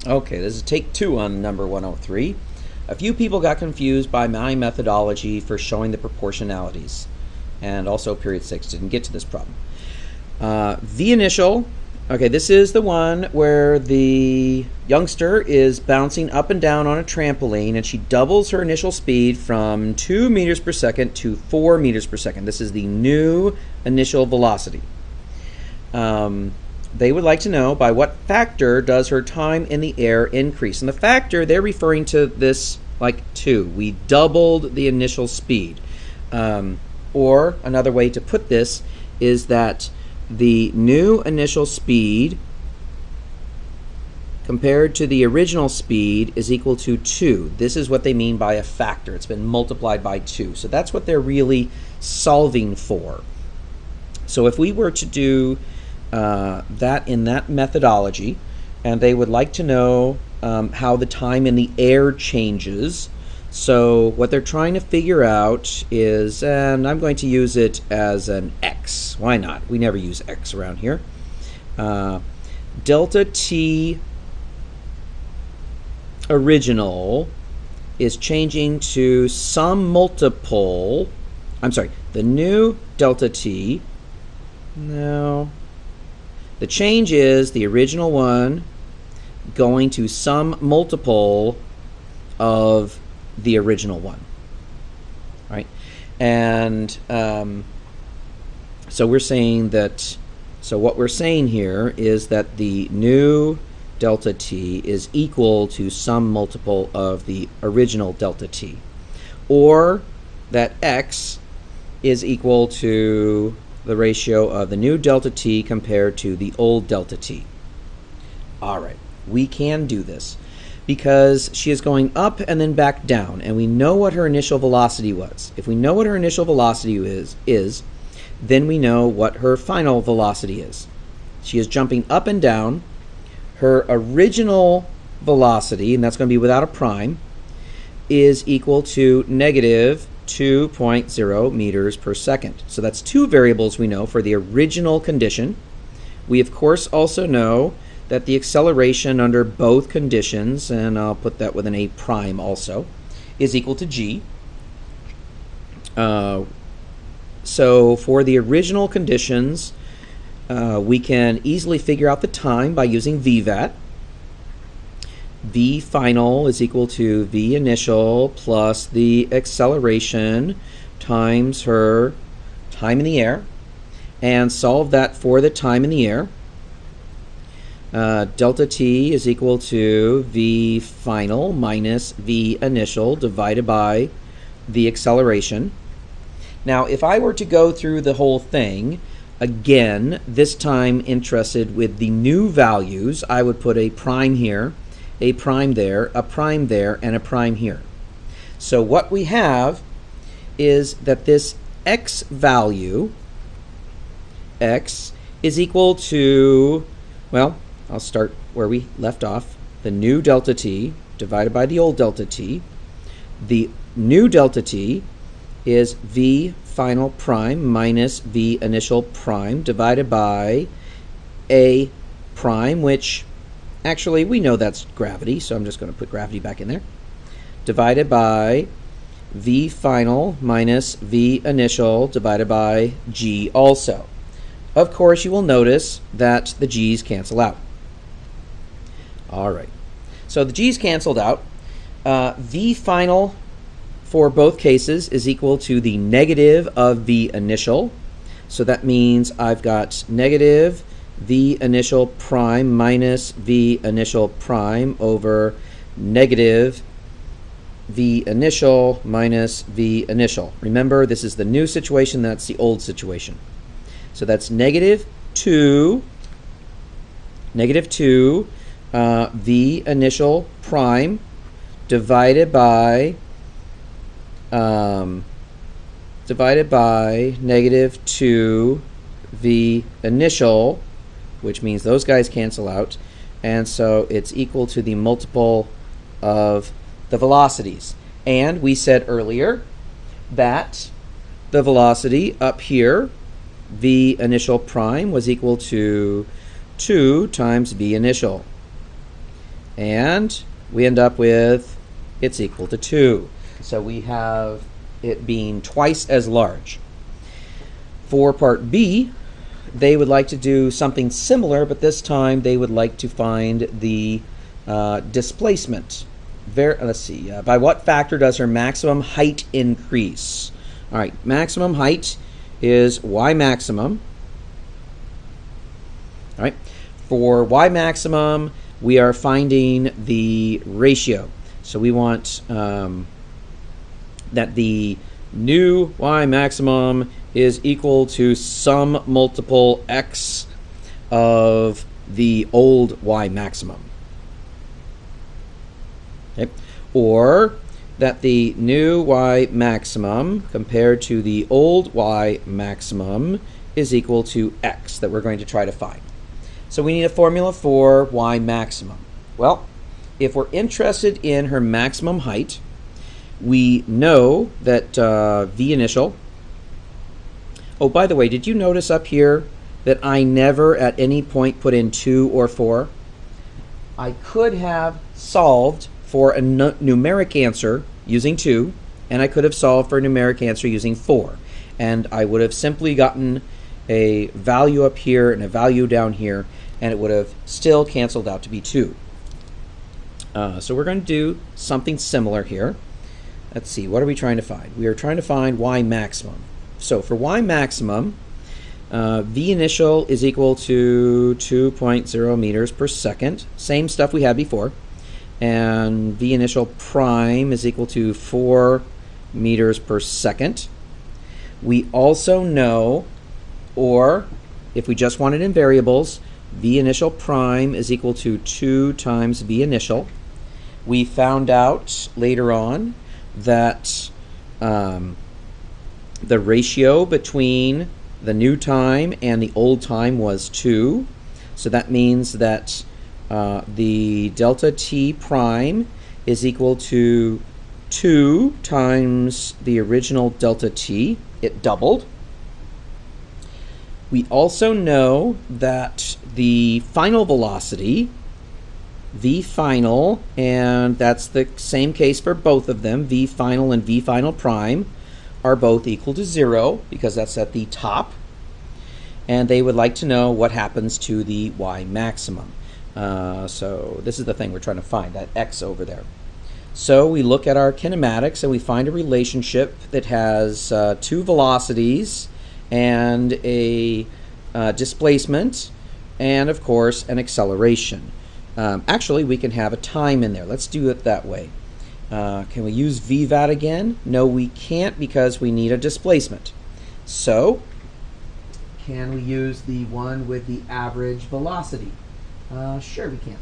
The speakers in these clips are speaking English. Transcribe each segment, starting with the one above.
Okay, this is take 2 on number 103. A few people got confused by my methodology for showing the proportionalities. And also period 6 didn't get to this problem. V initial, okay, this is the one where the youngster is bouncing up and down on a trampoline and she doubles her initial speed from 2 meters per second to 4 meters per second. This is the new initial velocity. They would like to know by what factor does her time in the air increase. And the factor, they're referring to this like 2. We doubled the initial speed. Or another way to put this is that the new initial speed compared to the original speed is equal to 2. This is what they mean by a factor. It's been multiplied by 2. So that's what they're really solving for. So if we were to do that in that methodology, and they would like to know how the time in the air changes. So what they're trying to figure out is, and I'm going to use it as an x. Why not? We never use x around here. Delta t original is changing to some multiple. I'm sorry, the new delta t. No. The change is the original one going to some multiple of the original one, right? And so we're saying that, so what we're saying here is that the new delta t is equal to some multiple of the original delta t, or that x is equal to the ratio of the new delta t compared to the old delta t. All right, we can do this because she is going up and then back down, and we know what her initial velocity was. If we know what her initial velocity is, then we know what her final velocity is. She is jumping up and down. Her original velocity, and that's going to be without a prime, is equal to negative 2.0 meters per second. So that's 2 variables we know for the original condition. We of course also know that the acceleration under both conditions, and I'll put that with an A prime also, is equal to g. So for the original conditions, we can easily figure out the time by using VVAT. V final is equal to V initial plus the acceleration times her time in the air, and solve that for the time in the air. Delta t is equal to V final minus V initial divided by the acceleration. Now if I were to go through the whole thing again, this time interested with the new values, I would put a prime here, a prime there, a prime there, and a prime here. So what we have is that this x value, x, is equal to, well, I'll start where we left off, the new delta t divided by the old delta t. The new delta t is v final prime minus v initial prime divided by a prime, which actually we know that's gravity, so I'm just going to put gravity back in there, divided by v final minus v initial divided by g also. Of course, you will notice that the g's cancel out. All right, so the g's canceled out. V final for both cases is equal to the negative of v initial. So that means I've got negative v initial prime minus v initial prime over negative v initial minus v initial. Remember, this is the new situation, that's the old situation. So that's negative 2 v initial prime divided by negative 2 v initial, which means those guys cancel out, and so it's equal to the multiple of the velocities. And we said earlier that the velocity up here, v initial prime, was equal to 2 times v initial. And we end up with it's equal to 2. So we have it being twice as large. For part B, they would like to do something similar, but this time they would like to find the displacement. Let's see, by what factor does her maximum height increase? All right, maximum height is y maximum. All right, for y maximum, we are finding the ratio. So we want that the new y maximum is equal to some multiple x of the old y maximum. Okay. Or that the new y maximum compared to the old y maximum is equal to x that we're going to try to find. So we need a formula for y maximum. Well, if we're interested in her maximum height, we know that v initial. Oh, by the way, did you notice up here that I never at any point put in 2 or 4? I could have solved for a numeric answer using 2, and I could have solved for a numeric answer using 4. And I would have simply gotten a value up here and a value down here, and it would have still canceled out to be 2. So we're going to do something similar here. Let's see, what are we trying to find? We are trying to find y maximum. So for y maximum, v initial is equal to 2.0 meters per second. Same stuff we had before. And v initial prime is equal to 4 meters per second. We also know, or if we just want it in variables, v initial prime is equal to 2 times v initial. We found out later on that the ratio between the new time and the old time was 2. So that means that the delta t prime is equal to 2 times the original delta t. It doubled. We also know that the final velocity, v final, and that's the same case for both of them, v final and v final prime, are both equal to 0 because that's at the top. And they would like to know what happens to the y maximum. So this is the thing we're trying to find, that x over there. So we look at our kinematics and we find a relationship that has 2 velocities and a displacement and of course an acceleration. Actually, we can have a time in there. Let's do it that way. Can we use VVAT again? No, we can't because we need a displacement. So can we use the one with the average velocity? Sure we can.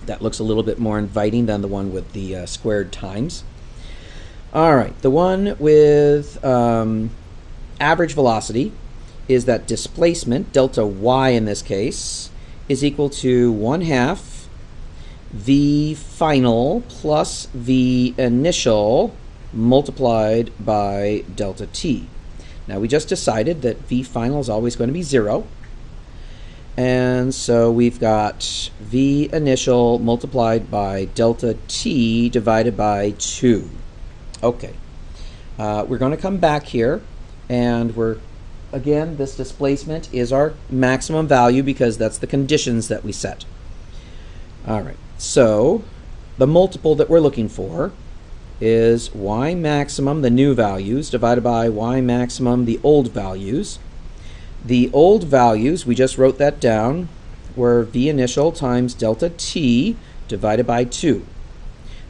That looks a little bit more inviting than the one with the squared times. All right, the one with average velocity is that displacement, delta y in this case, is equal to 1/2 v final plus v initial multiplied by delta t. Now we just decided that v final is always going to be 0. And so we've got v initial multiplied by delta t divided by 2. Okay. We're going to come back here and again, this displacement is our maximum value because that's the conditions that we set. All right, so the multiple that we're looking for is y maximum, the new values, divided by y maximum, the old values. The old values, we just wrote that down, were v initial times delta t divided by 2.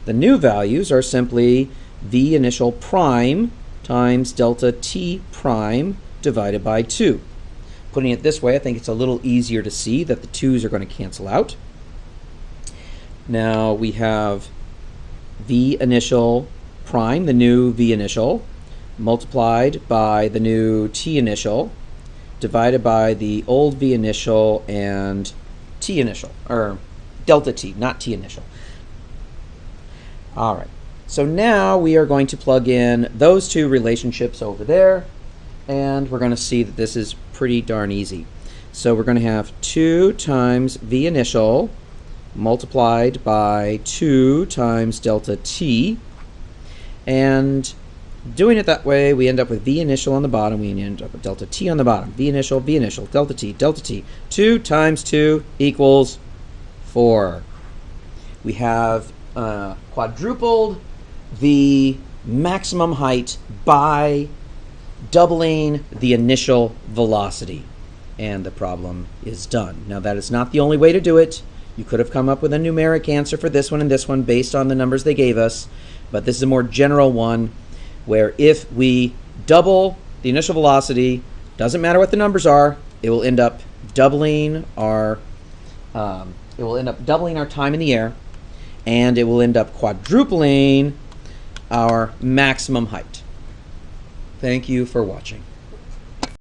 The new values are simply v initial prime times delta t prime divided by 2. Putting it this way, I think it's a little easier to see that the 2's are going to cancel out. Now we have v initial prime, the new v initial, multiplied by the new t initial, divided by the old v initial and t initial, or delta t, not t initial. All right, so now we are going to plug in those two relationships over there, and we're going to see that this is pretty darn easy. So we're going to have 2 times v initial multiplied by 2 times delta t. And doing it that way, we end up with v initial on the bottom. We end up with delta t on the bottom. V initial, delta t, delta t. 2 times 2 equals 4. We have quadrupled the maximum height by doubling the initial velocity. And the problem is done. Now, that is not the only way to do it. You could have come up with a numeric answer for this one and this one based on the numbers they gave us, but this is a more general one where if we double the initial velocity, doesn't matter what the numbers are, it will end up doubling our time in the air, and it will end up quadrupling our maximum height. Thank you for watching.